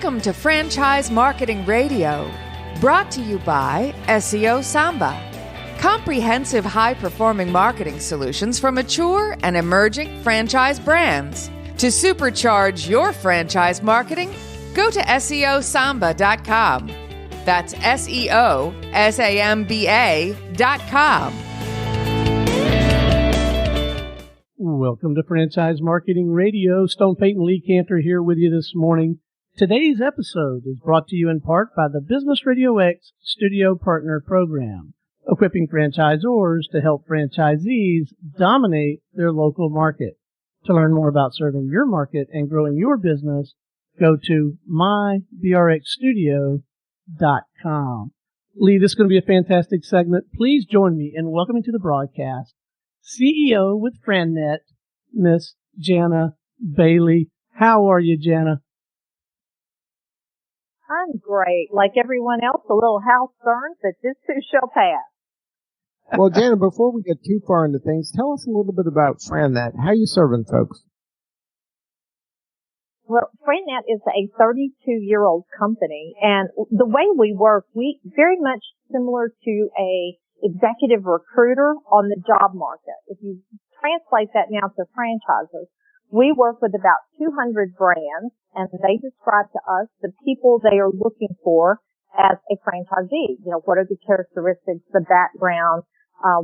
Welcome to Franchise Marketing Radio, brought to you by SEO SAMBA. Comprehensive high-performing marketing solutions for mature and emerging franchise brands. To supercharge your franchise marketing, go to SEOSAMBA.com. That's SEOSAMBA.com. Welcome to Franchise Marketing Radio. Stone Payton Lee Cantor here with you this morning. Today's episode is brought to you in part by the Business RadioX Studio Partner Program, equipping franchisors to help franchisees dominate their local market. To learn more about serving your market and growing your business, go to mybrxstudio.com. Lee, this is going to be a fantastic segment. Please join me in welcoming to the broadcast CEO with FranNet, Miss Jania Bailey. How are you, Jania? I'm great. Like everyone else, a little house burned, but this too shall pass. Well, Jania, before we get too far into things, tell us a little bit about FranNet. How are you serving folks? Well, FranNet is a 32-year-old company, and the way we work, we very much similar to a executive recruiter on the job market. If you translate that now to franchises, we work with about 200 brands, and they describe to us the people they are looking for as a franchisee. You know, what are the characteristics, the background?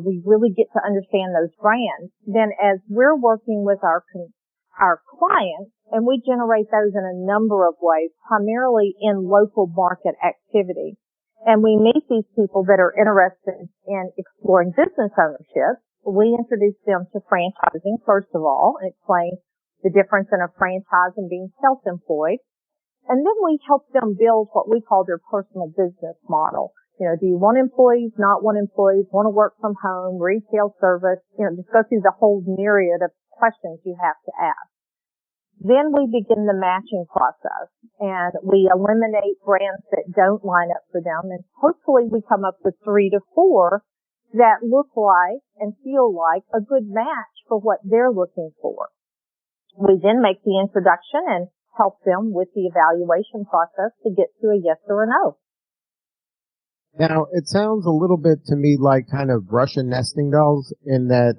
We really get to understand those brands. Then as we're working with our clients, and we generate those in a number of ways, primarily in local market activity. And we meet these people that are interested in exploring business ownership. We introduce them to franchising, first of all, and explain the difference in a franchise and being self-employed. And then we help them build what we call their personal business model. You know, do you want employees, not want employees, want to work from home, retail service? You know, just go through the whole myriad of questions you have to ask. Then we begin the matching process, and we eliminate brands that don't line up for them, and hopefully we come up with 3 to 4 that look like and feel like a good match for what they're looking for. We then make the introduction and help them with the evaluation process to get to a yes or a no. Now, it sounds a little bit to me like kind of Russian nesting dolls in that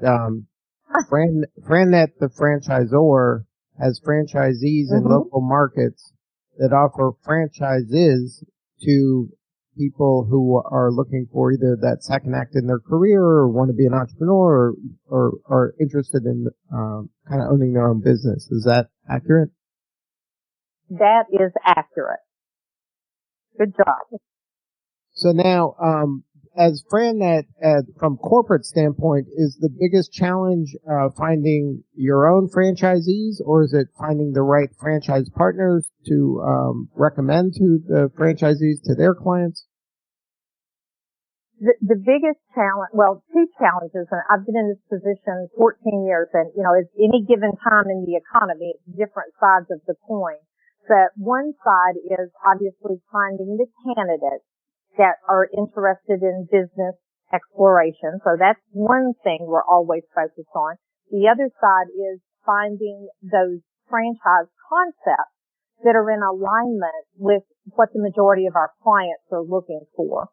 FranNet, the franchisor, has franchisees in local markets that offer franchises to people who are looking for either that second act in their career or want to be an entrepreneur or are interested in kind of owning their own business. Is that accurate? That is accurate. Good job. So now, as FranNet, from corporate standpoint, is the biggest challenge finding your own franchisees, or is it finding the right franchise partners to recommend to the franchisees to their clients? The biggest challenge, well, 2 challenges, and I've been in this position 14 years, and, you know, at any given time in the economy, it's different sides of the coin. But one side is obviously finding the candidates that are interested in business exploration. So that's one thing we're always focused on. The other side is finding those franchise concepts that are in alignment with what the majority of our clients are looking for.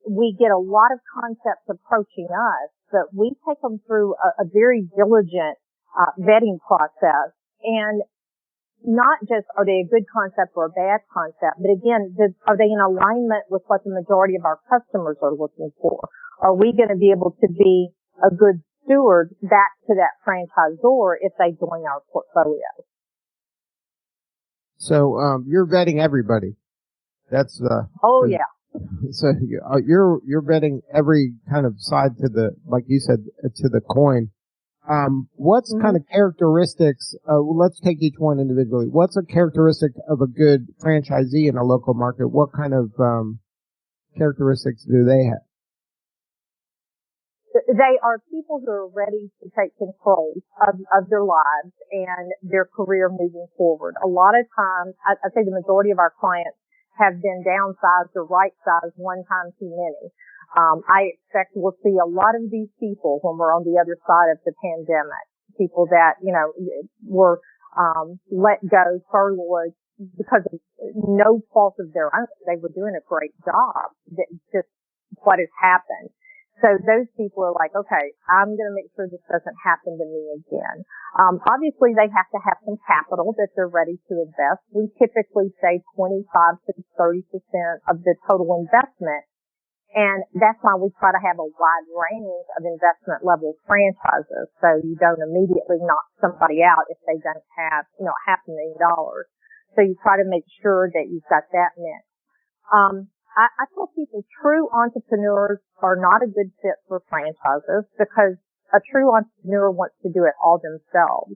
We get a lot of concepts approaching us, but we take them through a very diligent vetting process, and not just are they a good concept or a bad concept, but again, are they in alignment with what the majority of our customers are looking for? Are we going to be able to be a good steward back to that franchisor if they join our portfolio? So you're vetting everybody. That's oh yeah. So you're vetting every kind of side to the, like you said, to the coin. What's kind of characteristics, let's take each one individually. What's a characteristic of a good franchisee in a local market? What kind of characteristics do they have? They are people who are ready to take control of their lives and their career moving forward. A lot of times, I'd say the majority of our clients have been downsized or right-sized one time too many. I expect we'll see a lot of these people when we're on the other side of the pandemic. People that, you know, were let go, furloughed, because of no fault of their own, they were doing a great job. That just what has happened. So those people are like, okay, I'm going to make sure this doesn't happen to me again. Obviously they have to have some capital that they're ready to invest. We typically say 25 to 30% of the total investment. And that's why we try to have a wide range of investment level franchises. So you don't immediately knock somebody out if they don't have, $500,000. So you try to make sure that you've got that mix. I tell people true entrepreneurs are not a good fit for franchises because a true entrepreneur wants to do it all themselves.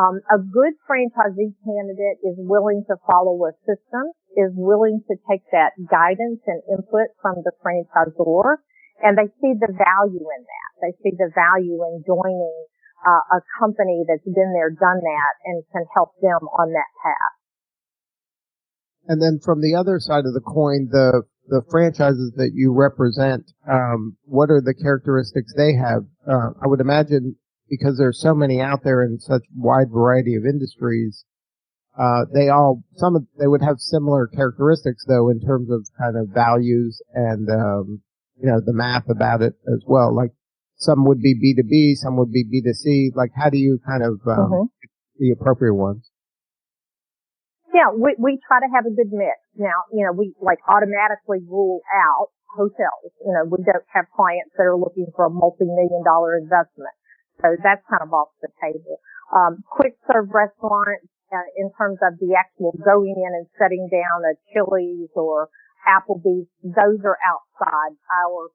A good franchisee candidate is willing to follow a system, is willing to take that guidance and input from the franchisor, and they see the value in that. They see the value in joining a company that's been there, done that, and can help them on that path. And then from the other side of the coin, the franchises that you represent, what are the characteristics they have? I would imagine because there's so many out there in such wide variety of industries, they would have similar characteristics though in terms of kind of values and, the math about it as well. Like some would be B2B, some would be B2C. Like how do you kind of, the appropriate ones? Yeah, we try to have a good mix. Now, we automatically rule out hotels. We don't have clients that are looking for a multi-million-dollar investment. So that's kind of off the table. Quick serve restaurants, in terms of the actual going in and setting down a Chili's or Applebee's, those are outside our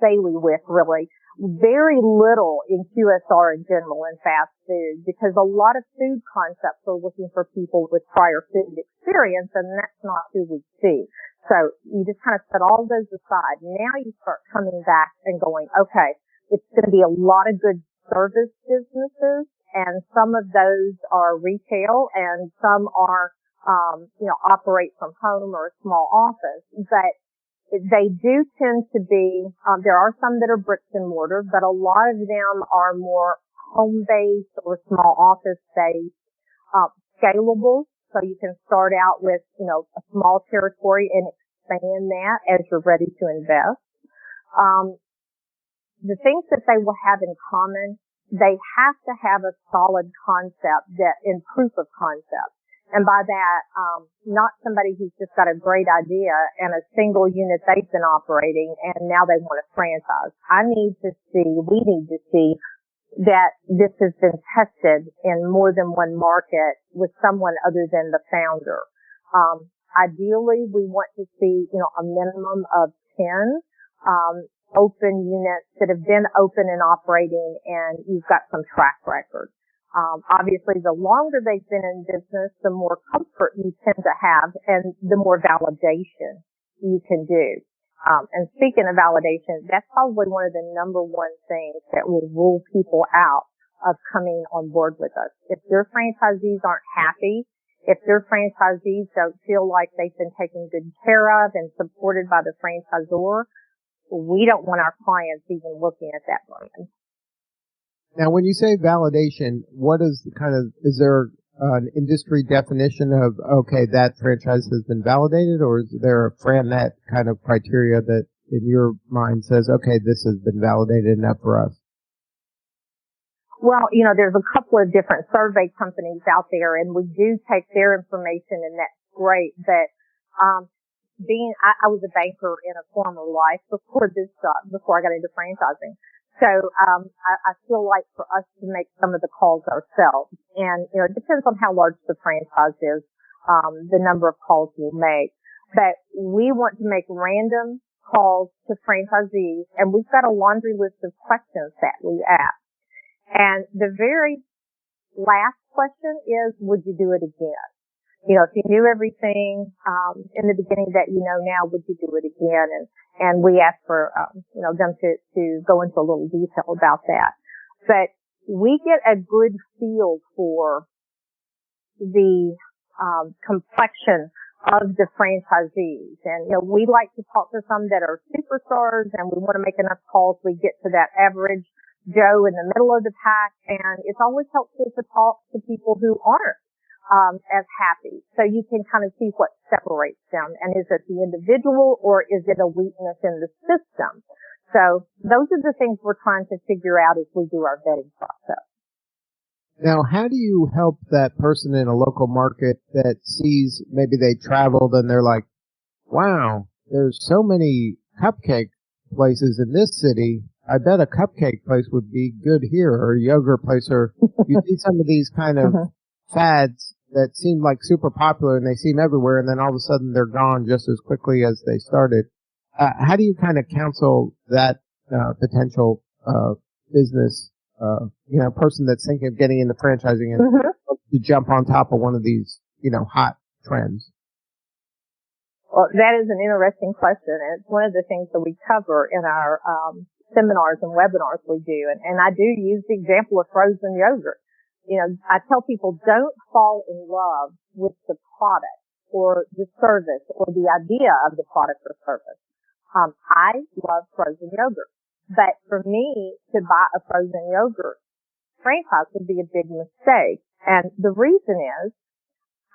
bailiwick, really. Very little in QSR in general and fast food because a lot of food concepts are looking for people with prior food experience and that's not who we see. So you just kind of set all those aside. Now you start coming back and going, okay, it's going to be a lot of good service businesses and some of those are retail and some are, operate from home or a small office, but they do tend to be, there are some that are bricks and mortar, but a lot of them are more home-based or small office-based, scalable. So you can start out with, a small territory and expand that as you're ready to invest. The things that they will have in common, they have to have a solid concept in proof of concept. And by that, not somebody who's just got a great idea and a single unit they've been operating and now they want to franchise. We need to see that this has been tested in more than one market with someone other than the founder. Ideally, we want to see, a minimum of 10, open units that have been open and operating and you've got some track record. Obviously, the longer they've been in business, the more comfort you tend to have and the more validation you can do. And speaking of validation, that's probably one of the number one things that will rule people out of coming on board with us. If their franchisees aren't happy, if their franchisees don't feel like they've been taken good care of and supported by the franchisor, we don't want our clients even looking at that brand. Now, when you say validation, is there an industry definition of, okay, that franchise has been validated, or is there a FranNet kind of criteria that in your mind says, okay, this has been validated enough for us? Well, there's a couple of different survey companies out there and we do take their information and that's great, but, I was a banker in a former life before this job, before I got into franchising. So, I feel like for us to make some of the calls ourselves and, it depends on how large the franchise is, the number of calls we'll make, but we want to make random calls to franchisees and we've got a laundry list of questions that we ask. And the very last question is, would you do it again? If you knew everything, in the beginning that you know now, would you do it again? And we ask for, them to go into a little detail about that. But we get a good feel for the, complexion of the franchisees. And, we like to talk to some that are superstars and we want to make enough calls we get to that average Joe in the middle of the pack. And it's always helpful to talk to people who aren't as happy. So you can kind of see what separates them. And is it the individual or is it a weakness in the system? So those are the things we're trying to figure out as we do our vetting process. Now, how do you help that person in a local market that sees, maybe they traveled and they're like, wow, there's so many cupcake places in this city. I bet a cupcake place would be good here, or a yogurt place, or you see some of these kind of fads that seem like super popular and they seem everywhere, and then all of a sudden they're gone just as quickly as they started. How do you kind of counsel that potential business, person that's thinking of getting into franchising and to jump on top of one of these, hot trends? Well, that is an interesting question, and it's one of the things that we cover in our seminars and webinars we do. And I do use the example of frozen yogurt. I tell people, don't fall in love with the product or the service or the idea of the product or service. I love frozen yogurt, but for me to buy a frozen yogurt franchise would be a big mistake. And the reason is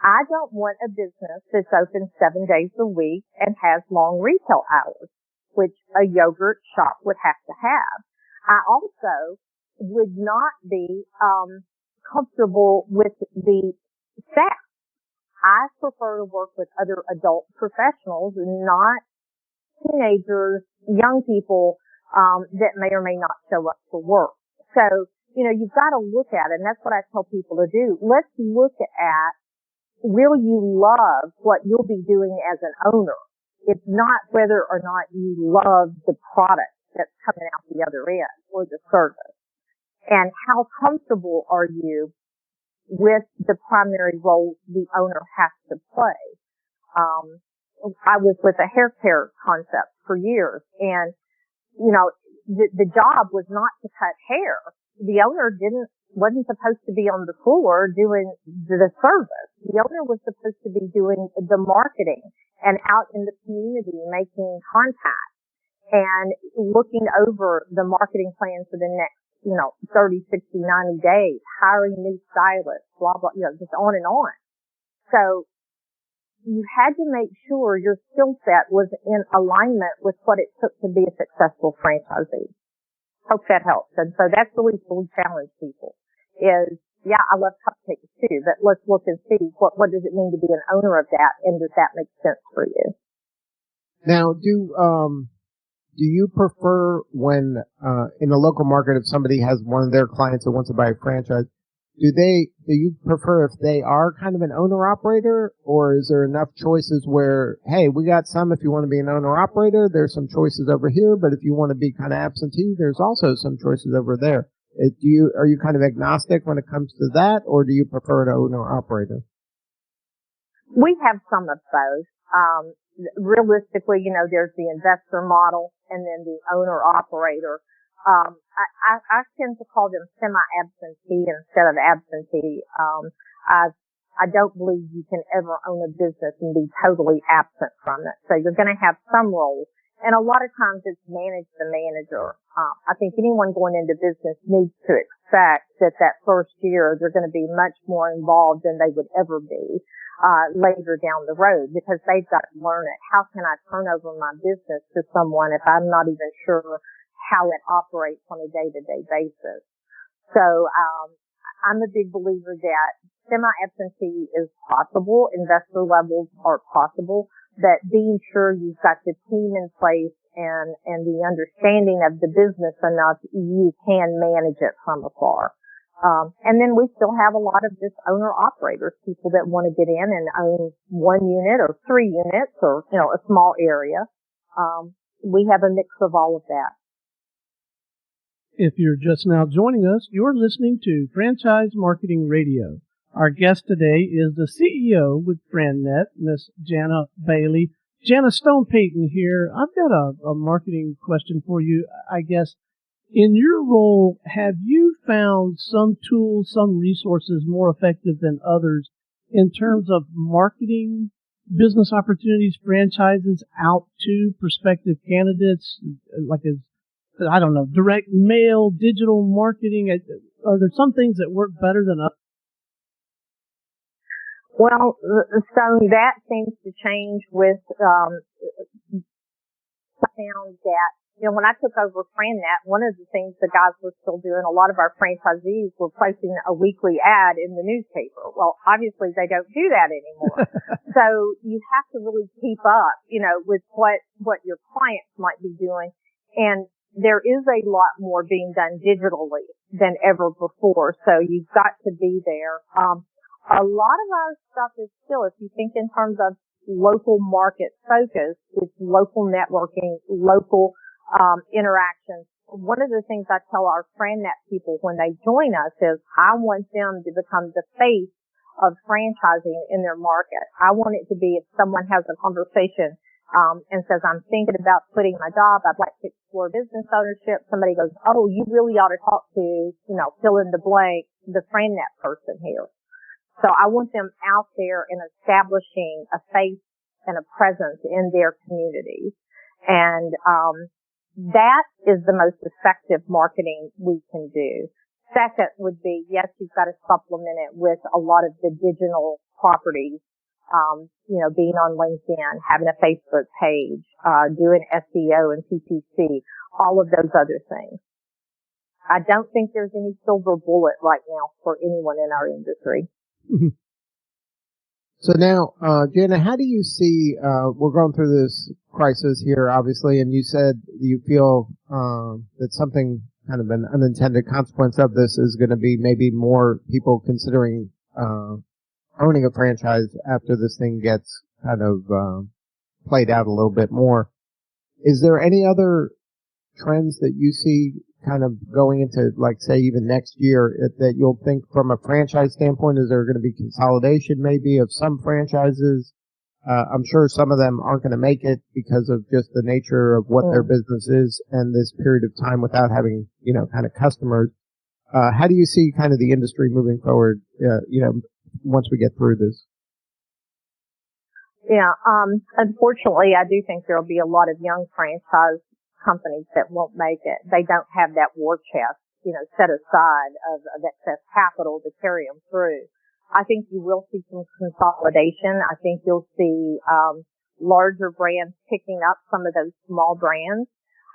I don't want a business that's open 7 days a week and has long retail hours, which a yogurt shop would have to have. I also would not be comfortable with the staff. I prefer to work with other adult professionals, not teenagers, young people that may or may not show up for work. So, you've got to look at it, and that's what I tell people to do. Let's look at, will you love what you'll be doing as an owner? It's not whether or not you love the product that's coming out the other end or the service. And how comfortable are you with the primary role the owner has to play? I was with a hair care concept for years, and the job was not to cut hair. The owner wasn't supposed to be on the floor doing the service. The owner was supposed to be doing the marketing and out in the community making contact and looking over the marketing plan for the next 30, 60, 90 days, hiring new stylists, blah, blah, just on and on. So you had to make sure your skill set was in alignment with what it took to be a successful franchisee. Hope that helps. And so that's the reason we challenge people is, yeah, I love cupcakes too, but let's look and see what does it mean to be an owner of that, and does that make sense for you? Now, do you prefer when, in a local market, if somebody has one of their clients that wants to buy a franchise, do you prefer if they are kind of an owner-operator, or is there enough choices where, hey, we got some if you want to be an owner-operator, there's some choices over here, but if you want to be kind of absentee, there's also some choices over there. Are you kind of agnostic when it comes to that, or do you prefer an owner-operator? We have some of both. Realistically, there's the investor model and then the owner-operator. I tend to call them semi-absentee instead of absentee. I don't believe you can ever own a business and be totally absent from it. So you're going to have some roles. And a lot of times it's manage the manager. I think anyone going into business needs to expect that first year they're going to be much more involved than they would ever be later down the road, because they've got to learn it. How can I turn over my business to someone if I'm not even sure how it operates on a day-to-day basis? So I'm a big believer that semi-absentee is possible. Investor levels are possible. But being sure you've got the team in place and the understanding of the business enough, you can manage it from afar. And then we still have a lot of just owner-operators, people that want to get in and own 1 unit or 3 units or, a small area. We have a mix of all of that. If you're just now joining us, you're listening to Franchise Marketing Radio. Our guest today is the CEO with FranNet, Miss Jania Bailey. Jana, Stone Payton here. I've got a marketing question for you. I guess in your role, have you found some tools, some resources more effective than others in terms of marketing business opportunities, franchises out to prospective candidates, like direct mail, digital marketing? Are there some things that work better than others? Well, so that seems to change with, I found that, when I took over FranNet, one of the things the guys were still doing, a lot of our franchisees were placing a weekly ad in the newspaper. Well, obviously they don't do that anymore. So you have to really keep up, with what your clients might be doing. And there is a lot more being done digitally than ever before. So you've got to be there. A lot of our stuff is still, if you think in terms of local market focus, it's local networking, local interactions. One of the things I tell our FranNet people when they join us is I want them to become the face of franchising in their market. I want it to be if someone has a conversation and says, I'm thinking about quitting my job, I'd like to explore business ownership. Somebody goes, oh, you really ought to talk to, fill in the blank, the FranNet person here. So I want them out there and establishing a face and a presence in their communities. And that is the most effective marketing we can do. Second would be, yes, you've got to supplement it with a lot of the digital properties, being on LinkedIn, having a Facebook page, doing SEO and PPC, all of those other things. I don't think there's any silver bullet right now for anyone in our industry. Mm-hmm. So now, Jana, how do you see, we're going through this crisis here, obviously, and you said you feel that something, kind of an unintended consequence of this is going to be maybe more people considering owning a franchise after this thing gets kind of played out a little bit more. Is there any other trends that you see kind of going into, like, say, even next year that you'll think from a franchise standpoint? Is there going to be consolidation maybe of some franchises? I'm sure some of them aren't going to make it because of just the nature of what their business is and this period of time without having, kind of customers. How do you see kind of the industry moving forward, once we get through this? Yeah, unfortunately, I do think there'll be a lot of young franchise companies that won't make it. They don't have that war chest, set aside of excess capital to carry them through. I think you will see some consolidation. I think you'll see larger brands picking up some of those small brands.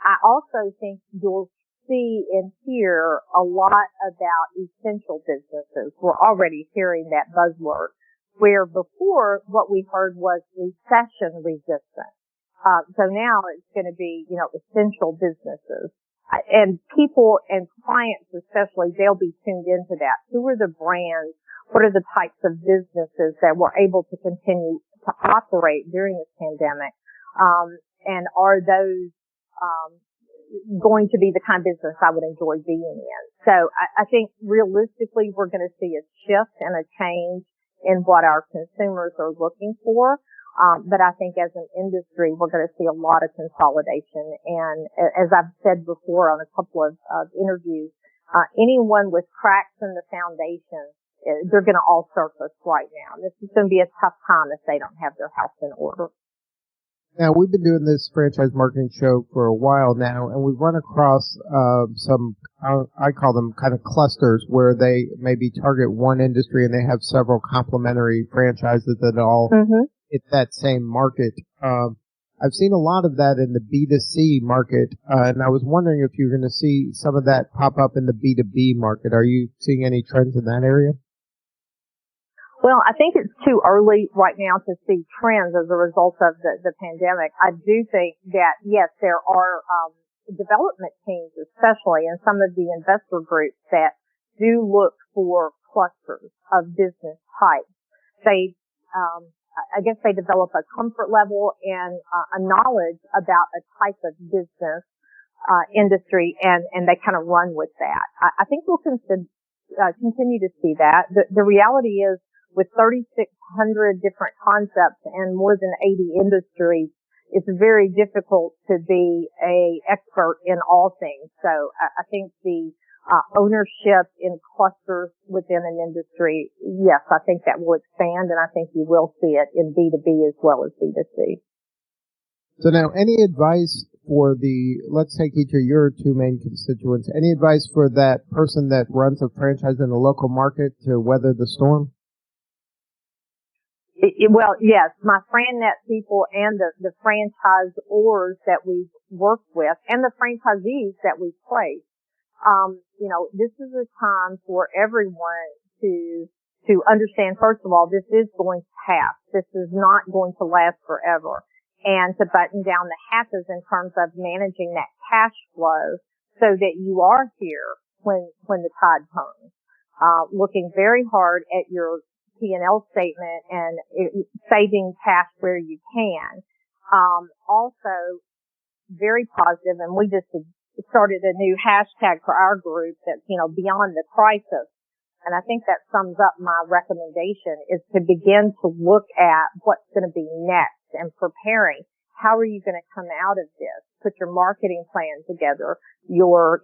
I also think you'll see and hear a lot about essential businesses. We're already hearing that buzzword, where before what we heard was recession resistant. So now it's going to be, essential businesses. And people and clients especially, they'll be tuned into that. Who are the brands? What are the types of businesses that were able to continue to operate during this pandemic? And are those going to be the kind of business I would enjoy being in? So I think realistically we're going to see a shift and a change in what our consumers are looking for. But I think as an industry, we're going to see a lot of consolidation. And as I've said before on a couple of interviews, anyone with cracks in the foundation, they're going to all surface right now. This is going to be a tough time if they don't have their house in order. Now, we've been doing this franchise marketing show for a while now, and we've run across some, I call them kind of clusters, where they maybe target one industry and they have several complementary franchises that all hit that same market. I've seen a lot of that in the B2C market, and I was wondering if you're going to see some of that pop up in the B2B market. Are you seeing any trends in that area? Well, I think it's too early right now to see trends as a result of the pandemic. I do think that, yes, there are development teams, especially in some of the investor groups, that do look for clusters of business types. They, I guess they develop a comfort level and a knowledge about a type of business industry, and they kind of run with that. I think we'll continue to see that. The reality is, with 3,600 different concepts and more than 80 industries, it's very difficult to be a expert in all things. So I think the ownership in clusters within an industry, yes, I think that will expand, and I think you will see it in B2B as well as B2C. So now, any advice for let's take each of your two main constituents, any advice for that person that runs a franchise in a local market to weather the storm? Well, yes, my FranNet people and the franchisors that we work with and the franchisees that we place, this is a time for everyone to understand, first of all, this is going to pass. This is not going to last forever. And to button down the hatches in terms of managing that cash flow so that you are here when the tide turns. Looking very hard at your P&L statement and saving cash where you can. Also very positive, and we just started a new hashtag for our group that's, beyond the crisis. And I think that sums up my recommendation is to begin to look at what's going to be next and preparing. How are you going to come out of this? Put your marketing plan together. Your,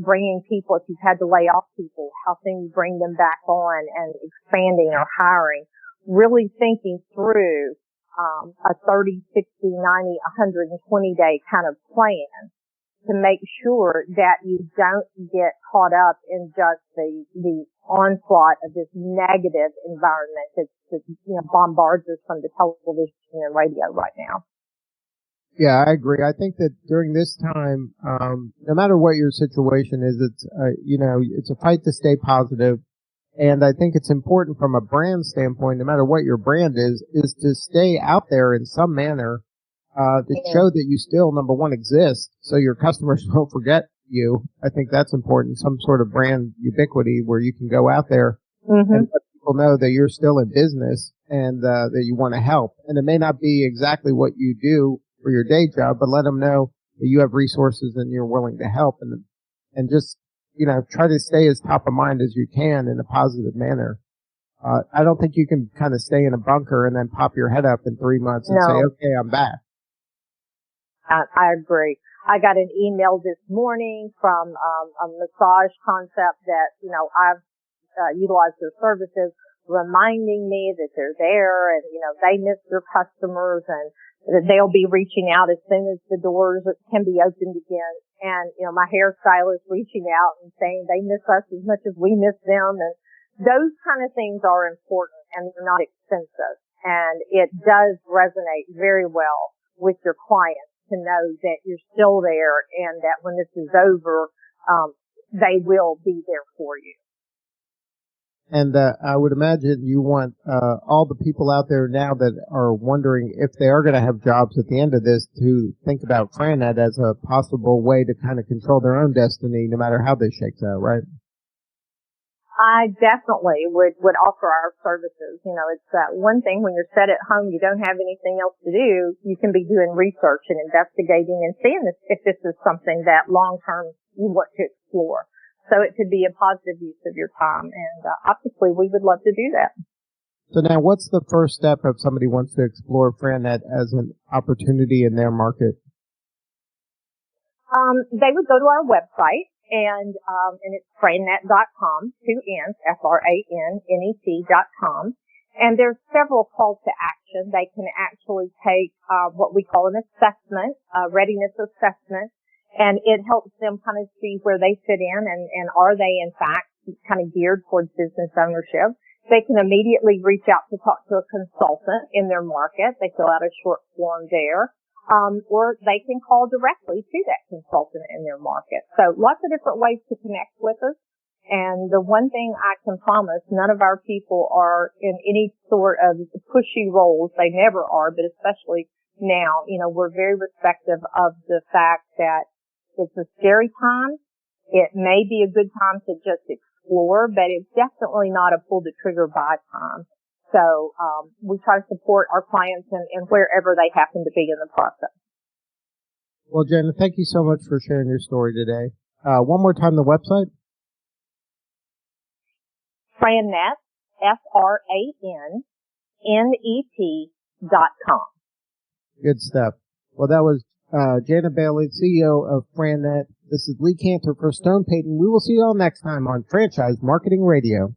bringing people, if you've had to lay off people, how can you bring them back on and expanding or hiring? Really thinking through, a 30, 60, 90, 120 day kind of plan to make sure that you don't get caught up in just the onslaught of this negative environment that bombards us from the television and radio right now. Yeah, I agree. I think that during this time, no matter what your situation is, it's a fight to stay positive. And I think it's important from a brand standpoint, no matter what your brand is to stay out there in some manner, to show that you still, number one, exist, so your customers don't forget you. I think that's important. Some sort of brand ubiquity where you can go out there and let people know that you're still in business and that you want to help. And it may not be exactly what you do for your day job, but let them know that you have resources and you're willing to help, and just, try to stay as top of mind as you can in a positive manner. I don't think you can kind of stay in a bunker and then pop your head up in 3 months and say, okay, I'm back. I agree. I got an email this morning from a massage concept that, I've utilized their services, reminding me that they're there and, they miss their customers and that they'll be reaching out as soon as the doors can be opened again. And, my hairstylist reaching out and saying they miss us as much as we miss them. And those kind of things are important and they're not expensive. And it does resonate very well with your clients to know that you're still there and that when this is over, they will be there for you. And I would imagine you want all the people out there now that are wondering if they are going to have jobs at the end of this to think about FranNet as a possible way to kind of control their own destiny no matter how this shakes out, right? I definitely would offer our services. It's one thing when you're set at home, you don't have anything else to do. You can be doing research and investigating and seeing if this is something that long term you want to explore. So it could be a positive use of your time. And obviously we would love to do that. So now what's the first step if somebody wants to explore FranNet as an opportunity in their market? They would go to our website. And it's frannet.com, 2 N's, FRANNET.com. And there's several calls to action. They can actually take, what we call an assessment, readiness assessment. And it helps them kind of see where they fit in and are they in fact kind of geared towards business ownership. They can immediately reach out to talk to a consultant in their market. They fill out a short form there. Or they can call directly to that consultant in their market. So lots of different ways to connect with us. And the one thing I can promise, none of our people are in any sort of pushy roles. They never are, but especially now, we're very respectful of the fact that it's a scary time. It may be a good time to just explore, but it's definitely not a pull the trigger buy time. So we try to support our clients in wherever they happen to be in the process. Well, Jenna, thank you so much for sharing your story today. One more time, the website? FranNet, FRANNET.com. Good stuff. Well, that was Jania Bailey, CEO of FranNet. This is Lee Cantor for Stone Payton. We will see you all next time on Franchise Marketing Radio.